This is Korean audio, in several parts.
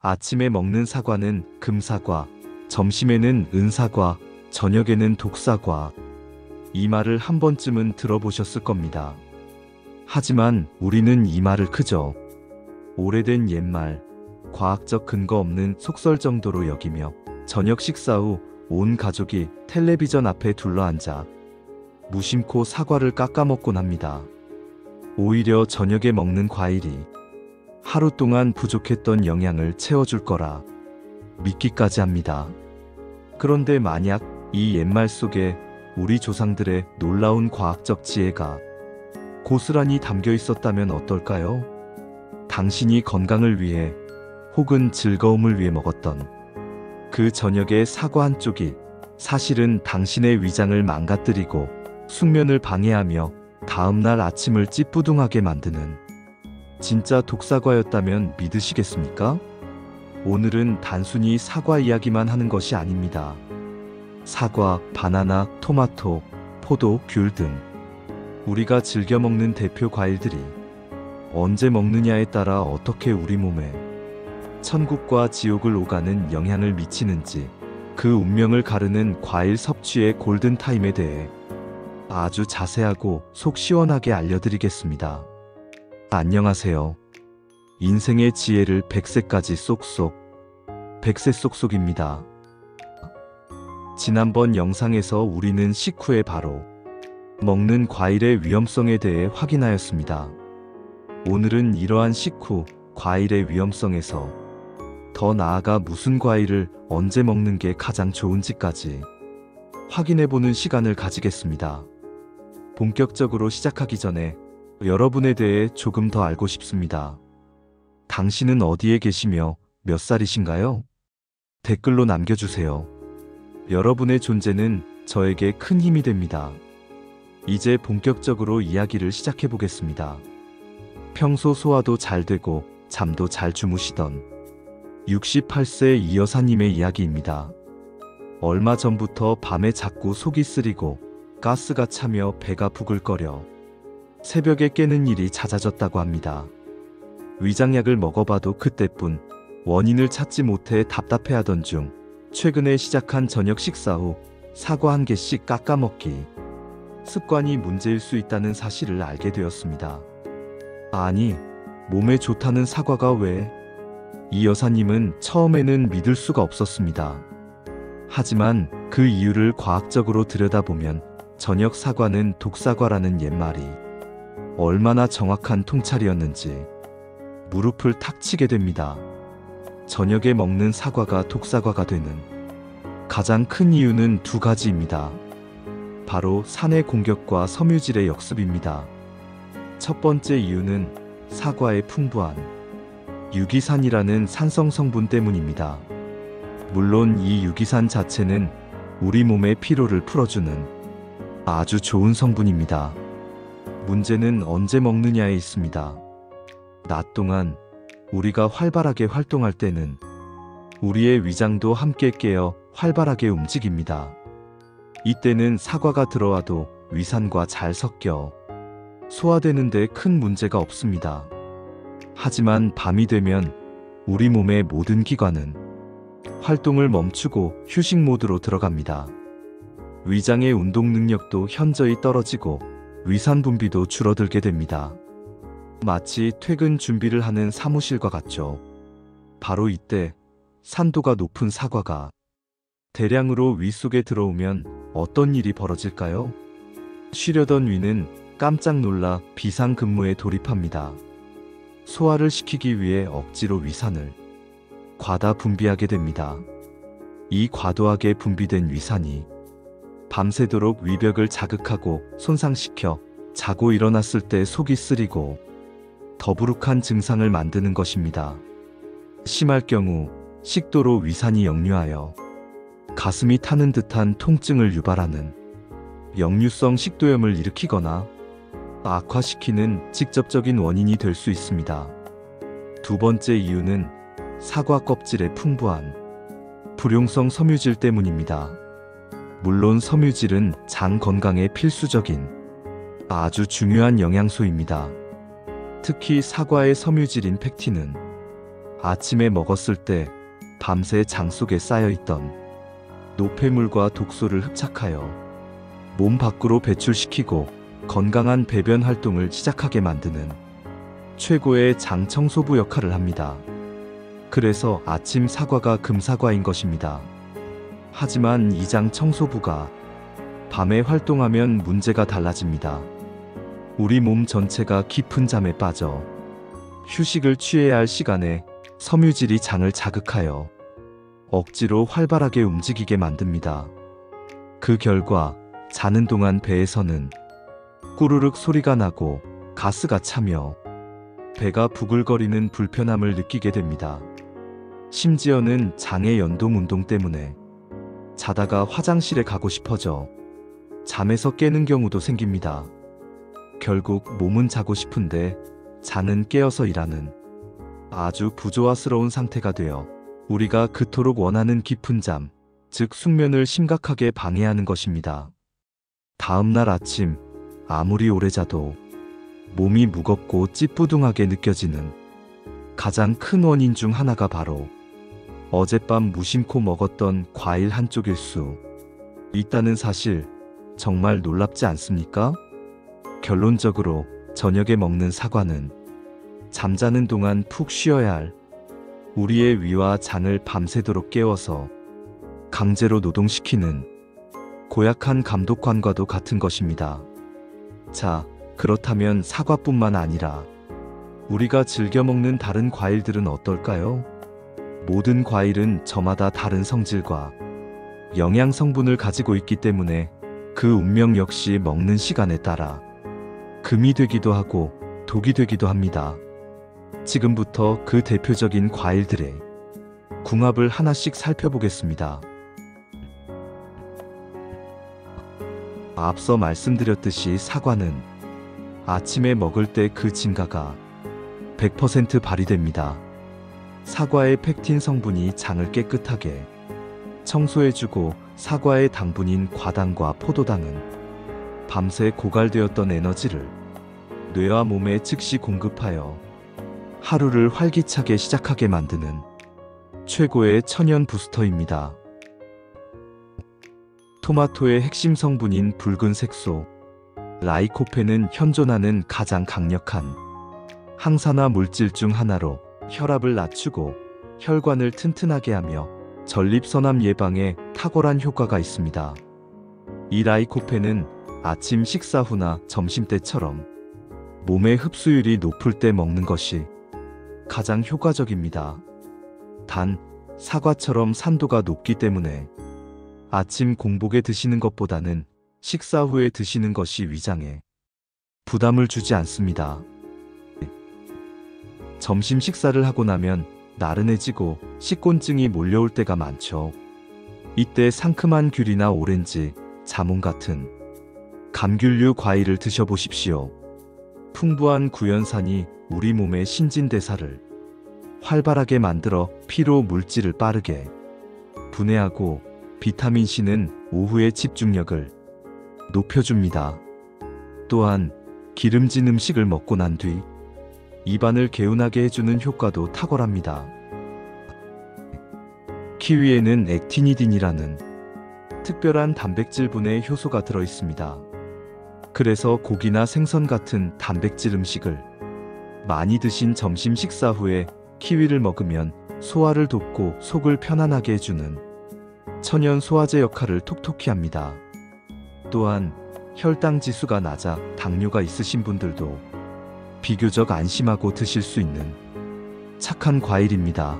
아침에 먹는 사과는 금사과, 점심에는 은사과, 저녁에는 독사과. 이 말을 한 번쯤은 들어보셨을 겁니다. 하지만 우리는 이 말을 그저 오래된 옛말, 과학적 근거 없는 속설 정도로 여기며 저녁 식사 후 온 가족이 텔레비전 앞에 둘러앉아 무심코 사과를 깎아 먹곤 합니다. 오히려 저녁에 먹는 과일이 하루 동안 부족했던 영양을 채워줄 거라 믿기까지 합니다. 그런데 만약 이 옛말 속에 우리 조상들의 놀라운 과학적 지혜가 고스란히 담겨 있었다면 어떨까요? 당신이 건강을 위해 혹은 즐거움을 위해 먹었던 그 저녁의 사과 한 쪽이 사실은 당신의 위장을 망가뜨리고 숙면을 방해하며 다음날 아침을 찌뿌둥하게 만드는 진짜 독사과였다면 믿으시겠습니까? 오늘은 단순히 사과 이야기만 하는 것이 아닙니다. 사과, 바나나, 토마토, 포도, 귤 등 우리가 즐겨 먹는 대표 과일들이 언제 먹느냐에 따라 어떻게 우리 몸에 천국과 지옥을 오가는 영향을 미치는지, 그 운명을 가르는 과일 섭취의 골든타임에 대해 아주 자세하고 속 시원하게 알려드리겠습니다. 안녕하세요. 인생의 지혜를 100세까지 쏙쏙, 100세 쏙쏙입니다. 지난번 영상에서 우리는 식후에 바로 먹는 과일의 위험성에 대해 확인하였습니다. 오늘은 이러한 식후 과일의 위험성에서 더 나아가 무슨 과일을 언제 먹는 게 가장 좋은지까지 확인해보는 시간을 가지겠습니다. 본격적으로 시작하기 전에 여러분에 대해 조금 더 알고 싶습니다. 당신은 어디에 계시며 몇 살이신가요? 댓글로 남겨주세요. 여러분의 존재는 저에게 큰 힘이 됩니다. 이제 본격적으로 이야기를 시작해보겠습니다. 평소 소화도 잘 되고 잠도 잘 주무시던 68세 이 여사님의 이야기입니다. 얼마 전부터 밤에 자꾸 속이 쓰리고 가스가 차며 배가 부글거려 새벽에 깨는 일이 잦아졌다고 합니다. 위장약을 먹어봐도 그때뿐 원인을 찾지 못해 답답해하던 중 최근에 시작한 저녁 식사 후 사과 한 개씩 깎아 먹기 습관이 문제일 수 있다는 사실을 알게 되었습니다. 아니, 몸에 좋다는 사과가 왜? 이 여사님은 처음에는 믿을 수가 없었습니다. 하지만 그 이유를 과학적으로 들여다보면 저녁 사과는 독사과라는 옛말이 얼마나 정확한 통찰이었는지 무릎을 탁 치게 됩니다. 저녁에 먹는 사과가 독사과가 되는 가장 큰 이유는 두 가지입니다. 바로 산의 공격과 섬유질의 역습입니다. 첫 번째 이유는 사과의 풍부한 유기산이라는 산성 성분 때문입니다. 물론 이 유기산 자체는 우리 몸의 피로를 풀어주는 아주 좋은 성분입니다. 문제는 언제 먹느냐에 있습니다. 낮 동안 우리가 활발하게 활동할 때는 우리의 위장도 함께 깨어 활발하게 움직입니다. 이때는 사과가 들어와도 위산과 잘 섞여 소화되는 데 큰 문제가 없습니다. 하지만 밤이 되면 우리 몸의 모든 기관은 활동을 멈추고 휴식 모드로 들어갑니다. 위장의 운동 능력도 현저히 떨어지고 위산 분비도 줄어들게 됩니다. 마치 퇴근 준비를 하는 사무실과 같죠. 바로 이때 산도가 높은 사과가 대량으로 위 속에 들어오면 어떤 일이 벌어질까요? 쉬려던 위는 깜짝 놀라 비상근무에 돌입합니다. 소화를 시키기 위해 억지로 위산을 과다 분비하게 됩니다. 이 과도하게 분비된 위산이 밤새도록 위벽을 자극하고 손상시켜 자고 일어났을 때 속이 쓰리고 더부룩한 증상을 만드는 것입니다. 심할 경우 식도로 위산이 역류하여 가슴이 타는 듯한 통증을 유발하는 역류성 식도염을 일으키거나 악화시키는 직접적인 원인이 될 수 있습니다. 두 번째 이유는 사과 껍질의 풍부한 불용성 섬유질 때문입니다. 물론 섬유질은 장 건강에 필수적인 아주 중요한 영양소입니다. 특히 사과의 섬유질인 펙틴은 아침에 먹었을 때 밤새 장 속에 쌓여있던 노폐물과 독소를 흡착하여 몸 밖으로 배출시키고 건강한 배변 활동을 시작하게 만드는 최고의 장 청소부 역할을 합니다. 그래서 아침 사과가 금사과인 것입니다. 하지만 이 장 청소부가 밤에 활동하면 문제가 달라집니다. 우리 몸 전체가 깊은 잠에 빠져 휴식을 취해야 할 시간에 섬유질이 장을 자극하여 억지로 활발하게 움직이게 만듭니다. 그 결과 자는 동안 배에서는 꾸르륵 소리가 나고 가스가 차며 배가 부글거리는 불편함을 느끼게 됩니다. 심지어는 장의 연동 운동 때문에 자다가 화장실에 가고 싶어져 잠에서 깨는 경우도 생깁니다. 결국 몸은 자고 싶은데 장은 깨어서 일하는 아주 부조화스러운 상태가 되어 우리가 그토록 원하는 깊은 잠, 즉 숙면을 심각하게 방해하는 것입니다. 다음날 아침 아무리 오래 자도 몸이 무겁고 찌뿌둥하게 느껴지는 가장 큰 원인 중 하나가 바로 어젯밤 무심코 먹었던 과일 한쪽일 수 있다는 사실, 정말 놀랍지 않습니까? 결론적으로 저녁에 먹는 사과는 잠자는 동안 푹 쉬어야 할 우리의 위와 장을 밤새도록 깨워서 강제로 노동시키는 고약한 감독관과도 같은 것입니다. 자, 그렇다면 사과뿐만 아니라 우리가 즐겨 먹는 다른 과일들은 어떨까요? 모든 과일은 저마다 다른 성질과 영양 성분을 가지고 있기 때문에 그 운명 역시 먹는 시간에 따라 금이 되기도 하고 독이 되기도 합니다. 지금부터 그 대표적인 과일들의 궁합을 하나씩 살펴보겠습니다. 앞서 말씀드렸듯이 사과는 아침에 먹을 때 그 진가가 100% 발휘됩니다. 사과의 펙틴 성분이 장을 깨끗하게 청소해주고 사과의 당분인 과당과 포도당은 밤새 고갈되었던 에너지를 뇌와 몸에 즉시 공급하여 하루를 활기차게 시작하게 만드는 최고의 천연 부스터입니다. 토마토의 핵심 성분인 붉은 색소 라이코펜은 현존하는 가장 강력한 항산화 물질 중 하나로 혈압을 낮추고 혈관을 튼튼하게 하며 전립선암 예방에 탁월한 효과가 있습니다. 이 라이코펜은 아침 식사 후나 점심때처럼 몸의 흡수율이 높을 때 먹는 것이 가장 효과적입니다. 단, 사과처럼 산도가 높기 때문에 아침 공복에 드시는 것보다는 식사 후에 드시는 것이 위장에 부담을 주지 않습니다. 점심 식사를 하고 나면 나른해지고 식곤증이 몰려올 때가 많죠. 이때 상큼한 귤이나 오렌지, 자몽 같은 감귤류 과일을 드셔보십시오. 풍부한 구연산이 우리 몸의 신진대사를 활발하게 만들어 피로 물질을 빠르게 분해하고 비타민C는 오후의 집중력을 높여줍니다. 또한 기름진 음식을 먹고 난 뒤 입안을 개운하게 해주는 효과도 탁월합니다. 키위에는 액티니딘이라는 특별한 단백질 분해 효소가 들어있습니다. 그래서 고기나 생선 같은 단백질 음식을 많이 드신 점심 식사 후에 키위를 먹으면 소화를 돕고 속을 편안하게 해주는 천연 소화제 역할을 톡톡히 합니다. 또한 혈당 지수가 낮아 당뇨가 있으신 분들도 비교적 안심하고 드실 수 있는 착한 과일입니다.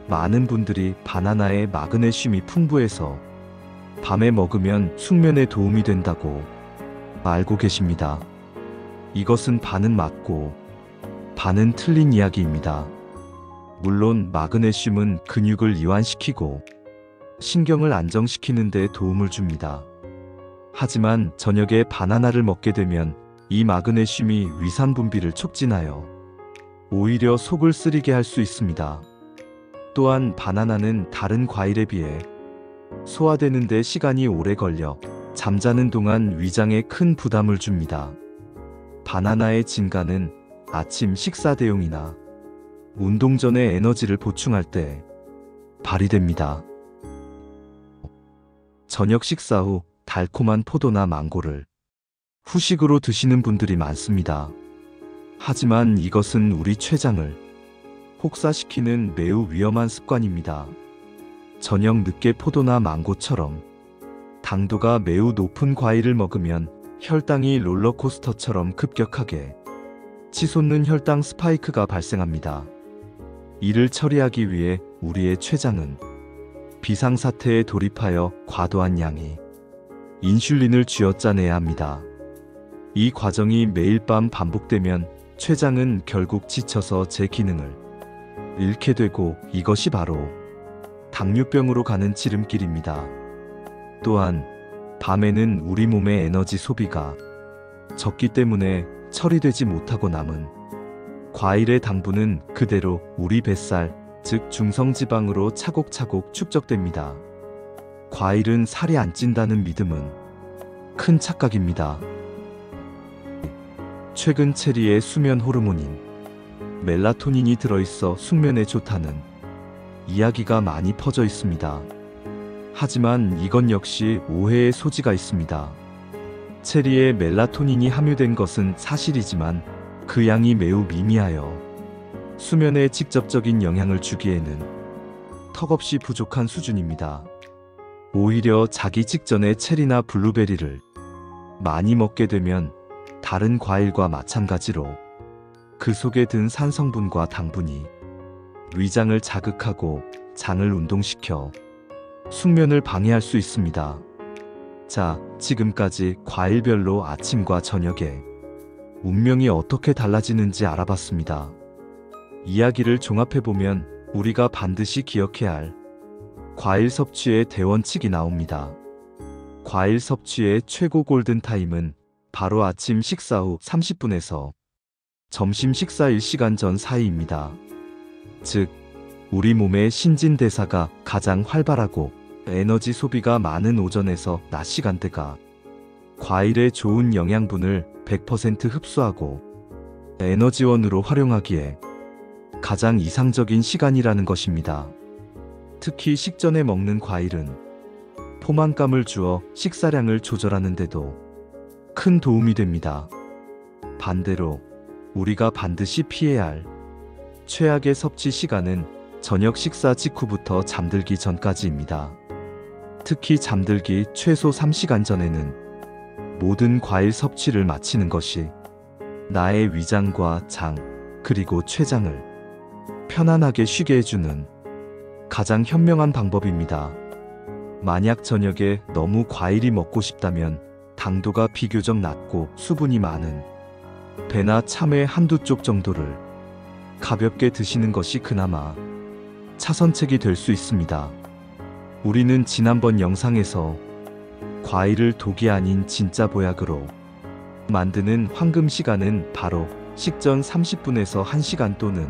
많은 분들이 바나나에 마그네슘이 풍부해서 밤에 먹으면 숙면에 도움이 된다고 알고 계십니다. 이것은 반은 맞고 반은 틀린 이야기입니다. 물론 마그네슘은 근육을 이완시키고 신경을 안정시키는 데 도움을 줍니다. 하지만 저녁에 바나나를 먹게 되면 이 마그네슘이 위산 분비를 촉진하여 오히려 속을 쓰리게 할 수 있습니다. 또한 바나나는 다른 과일에 비해 소화되는 데 시간이 오래 걸려 잠자는 동안 위장에 큰 부담을 줍니다. 바나나의 진가는 아침 식사 대용이나 운동 전에 에너지를 보충할 때 발휘됩니다. 저녁 식사 후 달콤한 포도나 망고를 후식으로 드시는 분들이 많습니다. 하지만 이것은 우리 췌장을 혹사시키는 매우 위험한 습관입니다. 저녁 늦게 포도나 망고처럼 당도가 매우 높은 과일을 먹으면 혈당이 롤러코스터처럼 급격하게 치솟는 혈당 스파이크가 발생합니다. 이를 처리하기 위해 우리의 췌장은 비상사태에 돌입하여 과도한 양의 인슐린을 쥐어짜내야 합니다. 이 과정이 매일 밤 반복되면 췌장은 결국 지쳐서 제 기능을 잃게 되고 이것이 바로 당뇨병으로 가는 지름길입니다. 또한 밤에는 우리 몸의 에너지 소비가 적기 때문에 처리되지 못하고 남은 과일의 당분은 그대로 우리 뱃살, 즉 중성지방으로 차곡차곡 축적됩니다. 과일은 살이 안 찐다는 믿음은 큰 착각입니다. 최근 체리에 수면 호르몬인 멜라토닌이 들어있어 숙면에 좋다는 이야기가 많이 퍼져 있습니다. 하지만 이건 역시 오해의 소지가 있습니다. 체리에 멜라토닌이 함유된 것은 사실이지만 그 양이 매우 미미하여 수면에 직접적인 영향을 주기에는 턱없이 부족한 수준입니다. 오히려 자기 직전에 체리나 블루베리를 많이 먹게 되면 다른 과일과 마찬가지로 그 속에 든 산성분과 당분이 위장을 자극하고 장을 운동시켜 숙면을 방해할 수 있습니다. 자, 지금까지 과일별로 아침과 저녁에 운명이 어떻게 달라지는지 알아봤습니다. 이야기를 종합해보면 우리가 반드시 기억해야 할 과일 섭취의 대원칙이 나옵니다. 과일 섭취의 최고 골든타임은 바로 아침 식사 후 30분에서 점심 식사 1시간 전 사이입니다. 즉, 우리 몸의 신진대사가 가장 활발하고 에너지 소비가 많은 오전에서 낮 시간대가 과일의 좋은 영양분을 100% 흡수하고 에너지원으로 활용하기에 가장 이상적인 시간이라는 것입니다. 특히 식전에 먹는 과일은 포만감을 주어 식사량을 조절하는 데도 큰 도움이 됩니다. 반대로 우리가 반드시 피해야 할 최악의 섭취 시간은 저녁 식사 직후부터 잠들기 전까지입니다. 특히 잠들기 최소 3시간 전에는 모든 과일 섭취를 마치는 것이 나의 위장과 장, 그리고 췌장을 편안하게 쉬게 해주는 가장 현명한 방법입니다. 만약 저녁에 너무 과일이 먹고 싶다면 당도가 비교적 낮고 수분이 많은 배나 참외 한두 쪽 정도를 가볍게 드시는 것이 그나마 차선책이 될 수 있습니다. 우리는 지난번 영상에서 과일을 독이 아닌 진짜 보약으로 만드는 황금 시간은 바로 식전 30분에서 1시간 또는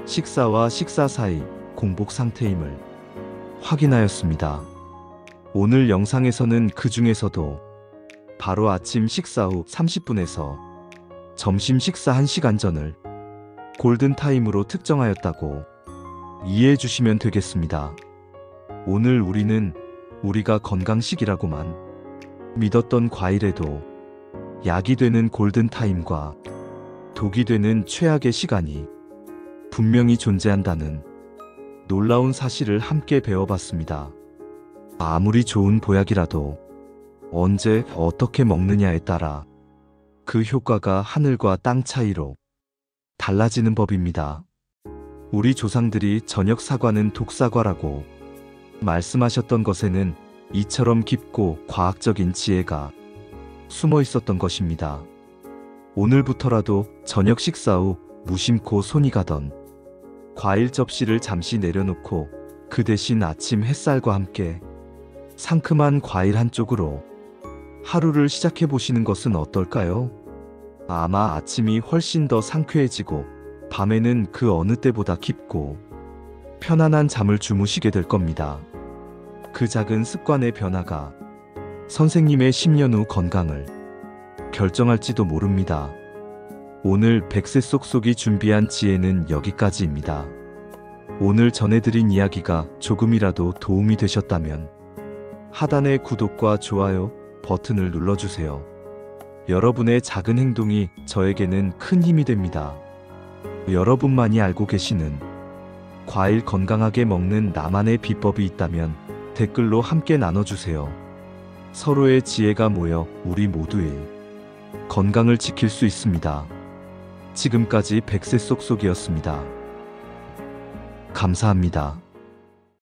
식사와 식사 사이 공복 상태임을 확인하였습니다. 오늘 영상에서는 그 중에서도 바로 아침 식사 후 30분에서 점심 식사 1시간 전을 골든타임으로 특정하였다고 이해해 주시면 되겠습니다. 오늘 우리는 우리가 건강식이라고만 믿었던 과일에도 약이 되는 골든타임과 독이 되는 최악의 시간이 분명히 존재한다는 놀라운 사실을 함께 배워봤습니다. 아무리 좋은 보약이라도 언제 어떻게 먹느냐에 따라 그 효과가 하늘과 땅 차이로 달라지는 법입니다. 우리 조상들이 저녁 사과는 독사과라고 말씀하셨던 것에는 이처럼 깊고 과학적인 지혜가 숨어 있었던 것입니다. 오늘부터라도 저녁 식사 후 무심코 손이 가던 과일 접시를 잠시 내려놓고 그 대신 아침 햇살과 함께 상큼한 과일 한쪽으로 하루를 시작해 보시는 것은 어떨까요? 아마 아침이 훨씬 더 상쾌해지고 밤에는 그 어느 때보다 깊고 편안한 잠을 주무시게 될 겁니다. 그 작은 습관의 변화가 선생님의 10년 후 건강을 결정할지도 모릅니다. 오늘 백세 쏙쏙이 준비한 지혜는 여기까지입니다. 오늘 전해드린 이야기가 조금이라도 도움이 되셨다면 하단의 구독과 좋아요 버튼을 눌러주세요. 여러분의 작은 행동이 저에게는 큰 힘이 됩니다. 여러분만이 알고 계시는 과일 건강하게 먹는 나만의 비법이 있다면 댓글로 함께 나눠주세요. 서로의 지혜가 모여 우리 모두의 건강을 지킬 수 있습니다. 지금까지 백세 쏙쏙이었습니다. 감사합니다.